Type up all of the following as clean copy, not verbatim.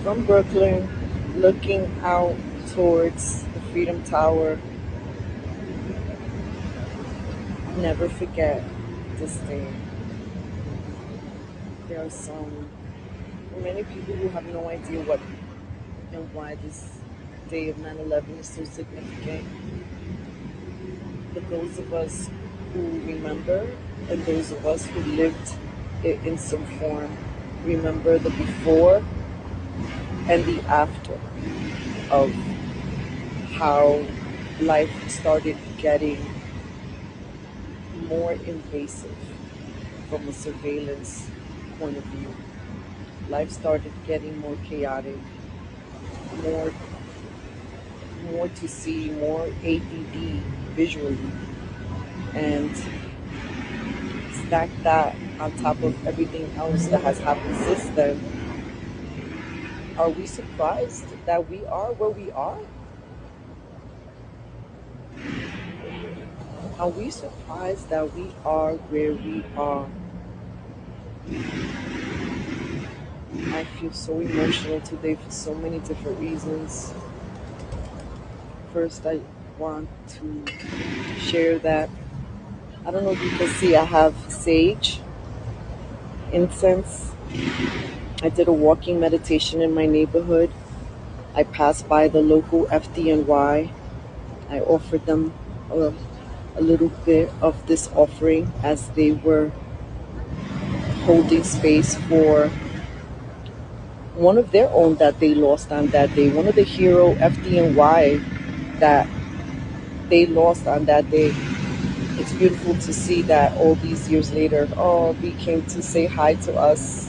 From Brooklyn, looking out towards the Freedom Tower, never forget this day. There are many people who have no idea what and why this day of 9/11 is so significant. But those of us who remember and those of us who lived it in some form remember the before and the after of how life started getting more invasive from a surveillance point of view. Life started getting more chaotic, more more to see, more ADD visually, and stack that on top of everything else that has happened since then. Are we surprised that we are where we are? Are we surprised that we are where we are? I feel so emotional today for so many different reasons. First, I want to share that I don't know if you can see, I have sage, incense. I did a walking meditation in my neighborhood. I passed by the local FDNY. I offered them a little bit of this offering as they were holding space for one of their own that they lost on that day, one of the hero FDNY that they lost on that day. It's beautiful to see that all these years later, oh, he came to say hi to us.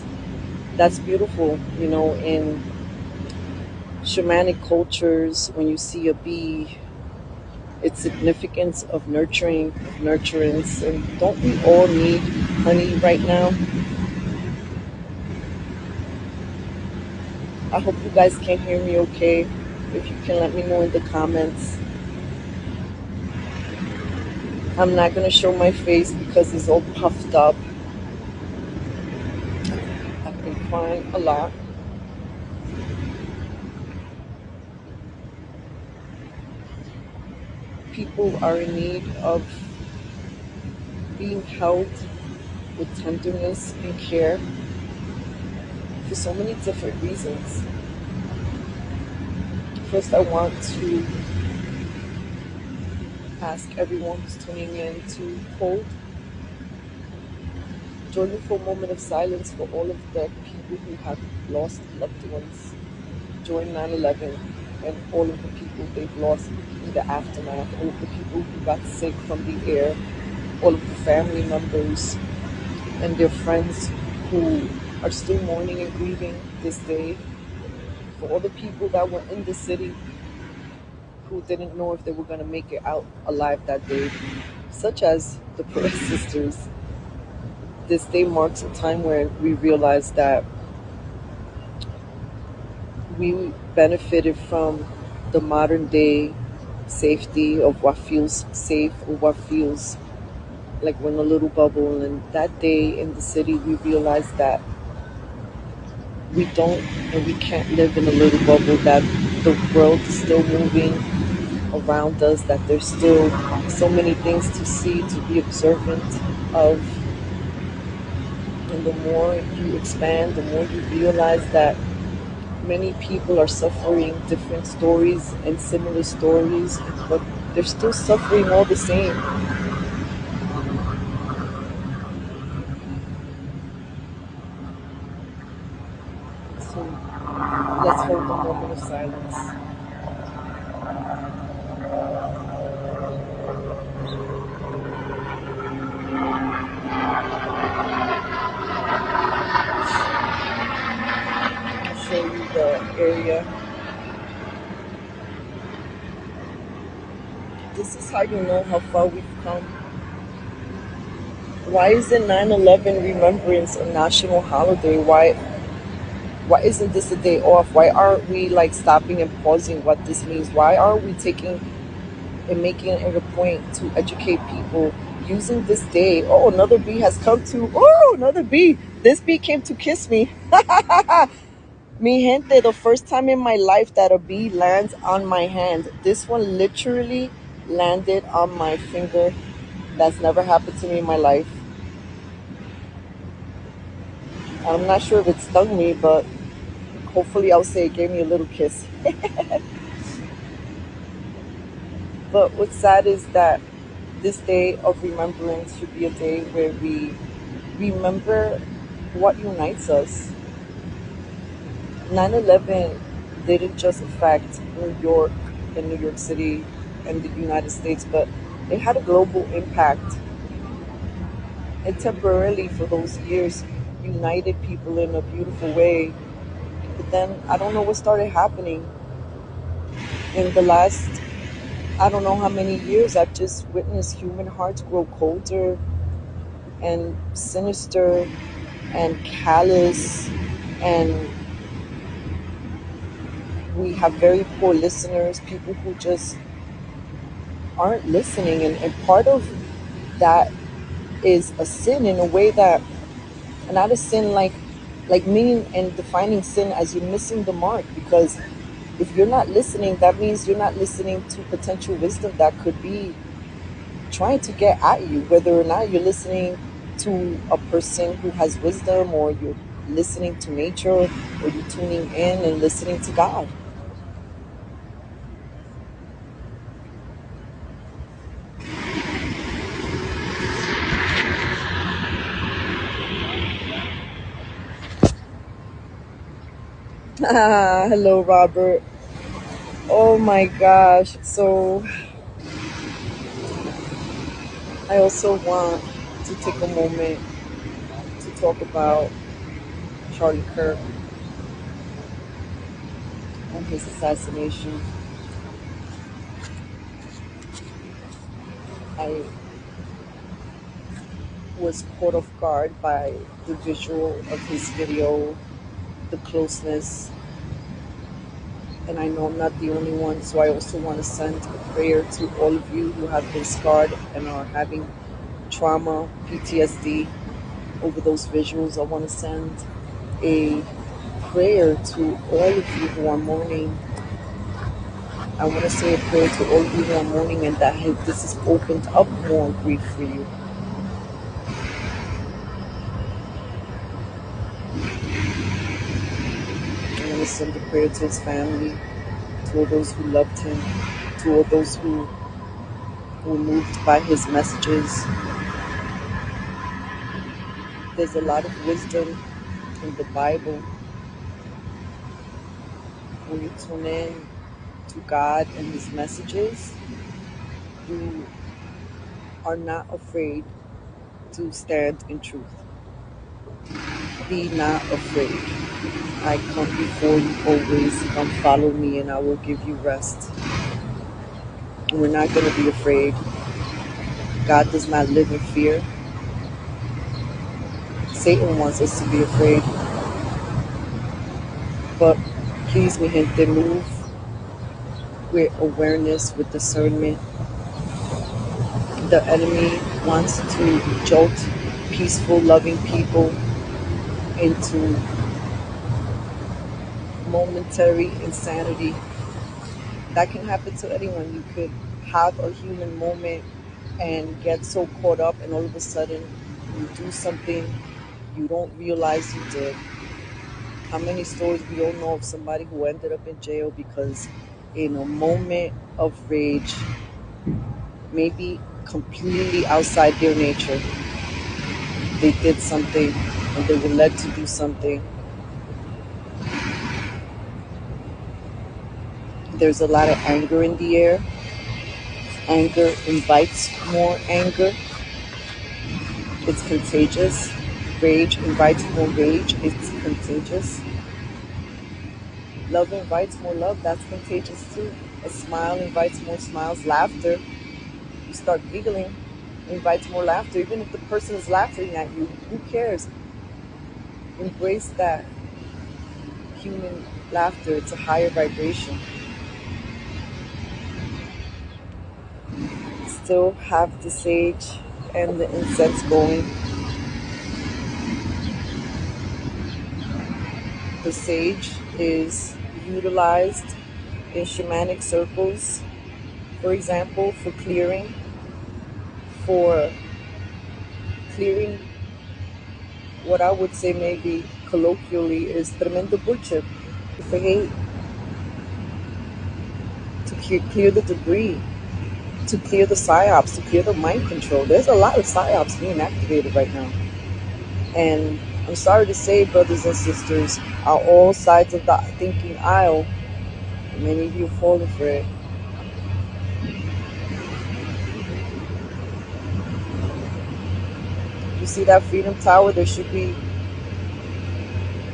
That's beautiful, in shamanic cultures, when you see a bee, its significance of nurturing, of nurturance. And don't we all need honey right now? I hope you guys can hear me okay. If you can, let me know in the comments. I'm not going to show my face because it's all puffed up. I've been crying a lot. People are in need of being held with tenderness and care for so many different reasons. First, I want to ask everyone who's tuning in to join me for a moment of silence for all of the people who have lost loved ones during 9/11 and all of the people they've lost in the aftermath, all of the people who got sick from the air, all of the family members and their friends who are still mourning and grieving this day, for all the people that were in the city who didn't know if they were going to make it out alive that day, such as the Perez sisters. This day marks a time where we realize that we benefited from the modern day safety of what feels safe or what feels like we're in a little bubble. And that day in the city, we realized that we don't and we can't live in a little bubble, that the world is still moving around us, that there's still so many things to see, to be observant of. And the more you expand, the more you realize that many people are suffering different stories and similar stories, but they're still suffering all the same. So let's hold a moment of silence. I'll show you the area. This is how you know how far we've come. Why isn't 9/11 Remembrance a national holiday? Why isn't this a day off? Why aren't we like stopping and pausing what this means? Why aren't we taking and making it a point to educate people using this day? Oh, another bee has come to. Oh, another bee. This bee came to kiss me. Mi gente, the first time in my life that a bee lands on my hand. This one literally landed on my finger. That's never happened to me in my life. I'm not sure if it stung me, but hopefully I'll say it gave me a little kiss. But what's sad is that this day of remembrance should be a day where we remember what unites us. 9/11 didn't just affect New York and New York City and the United States, but it had a global impact. It temporarily, for those years, united people in a beautiful way. But then I don't know what started happening in the last, I don't know how many years. I've just witnessed human hearts grow colder and sinister and callous, and we have very poor listeners, people who just aren't listening. And part of that is a sin in a way that, not a sin like meaning and defining sin as you're missing the mark, because if you're not listening, that means you're not listening to potential wisdom that could be trying to get at you, whether or not you're listening to a person who has wisdom, or you're listening to nature, or you're tuning in and listening to God. Hello, Robert. Oh my gosh. So I also want to take a moment to talk about Charlie Kirk and his assassination. I was caught off guard by the visual of his video, the closeness, and I know I'm not the only one, so I also want to send a prayer to all of you who have been scarred and are having trauma, PTSD over those visuals. I want to send a prayer to all of you who are mourning. I want to say a prayer to all of you who are mourning, and that this has opened up more grief for you. I want to send a prayer to his family, to all those who loved him, to all those who were moved by his messages. There's a lot of wisdom in the Bible. When you tune in to God and his messages, you are not afraid to stand in truth. Be not afraid. I come before you always. Come follow me and I will give you rest. And we're not going to be afraid. God does not live in fear. Satan wants us to be afraid. But please, mi gente, move with awareness, with discernment. The enemy wants to jolt peaceful, loving people into momentary insanity. That can happen to anyone. You could have a human moment and get so caught up, and all of a sudden you do something you don't realize you did. How many stories we all know of somebody who ended up in jail because in a moment of rage, maybe completely outside their nature, they did something and they were led to do something. There's a lot of anger in the air. Anger invites more anger. It's contagious. Rage invites more rage. It's contagious. Love invites more love. That's contagious too. A smile invites more smiles. Laughter, you start giggling, invites more laughter. Even if the person is laughing at you, who cares? Embrace that human laughter. It's a higher vibration. Still have the sage and the incense going. The sage is utilized in shamanic circles, for example, for clearing what I would say maybe colloquially is tremendo buche, for hate, to clear the debris, to clear the psyops, to clear the mind control. There's a lot of psyops being activated right now. And I'm sorry to say, brothers and sisters, on all sides of the thinking aisle, many of you are falling for it. You see that Freedom Tower? There should be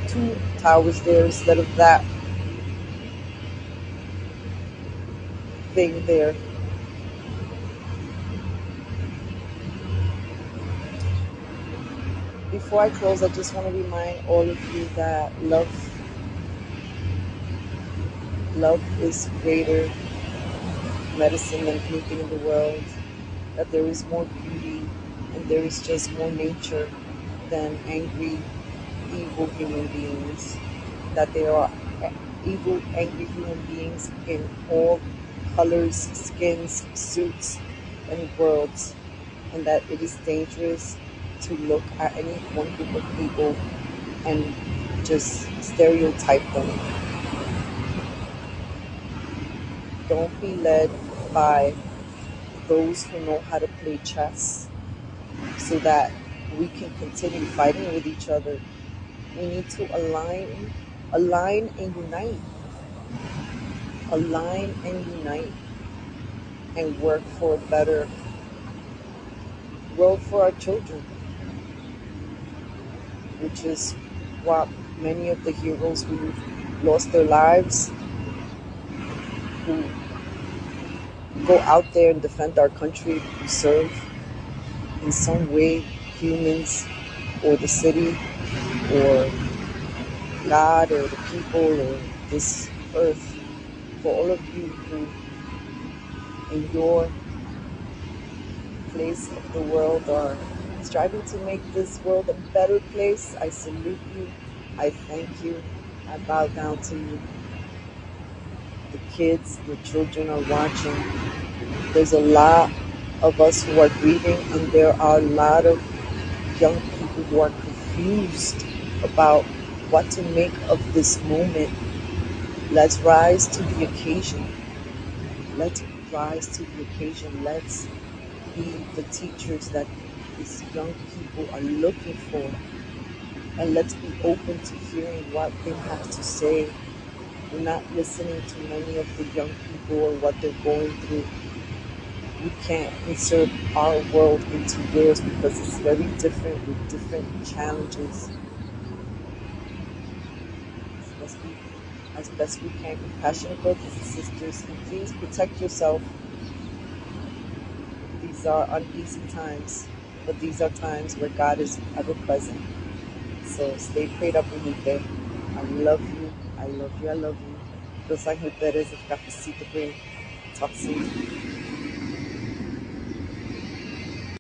two towers there instead of that thing there. Before I close, I just want to remind all of you that love is greater medicine than anything in the world, that there is more beauty and there is just more nature than angry, evil human beings, that there are evil, angry human beings in all colors, skins, suits, and worlds, and that it is dangerous to look at any one group of people and just stereotype them. Don't be led by those who know how to play chess so that we can continue fighting with each other. We need to align and unite, align and unite, and work for a better world for our children, which is what many of the heroes who lost their lives, who go out there and defend our country, who serve in some way humans or the city or God or the people or this earth, for all of you who in your place of the world are striving to make this world a better place, I salute you. I thank you. I bow down to you. The kids, your children are watching. There's a lot of us who are grieving, and there are a lot of young people who are confused about what to make of this moment. Let's rise to the occasion. Let's rise to the occasion. Let's be the teachers that these young people are looking for. And let's be open to hearing what they have to say. We're not listening to many of the young people or what they're going through. We can't insert our world into theirs because it's very different with different challenges. Let's be, as best we can, compassionate brothers and sisters, and please protect yourself. These are uneasy times, but these are times where God is ever present. So stay prayed up, Felipe. I love you. I love you. I love you. Los Angeles Perez of Cafecito Green. Talk soon.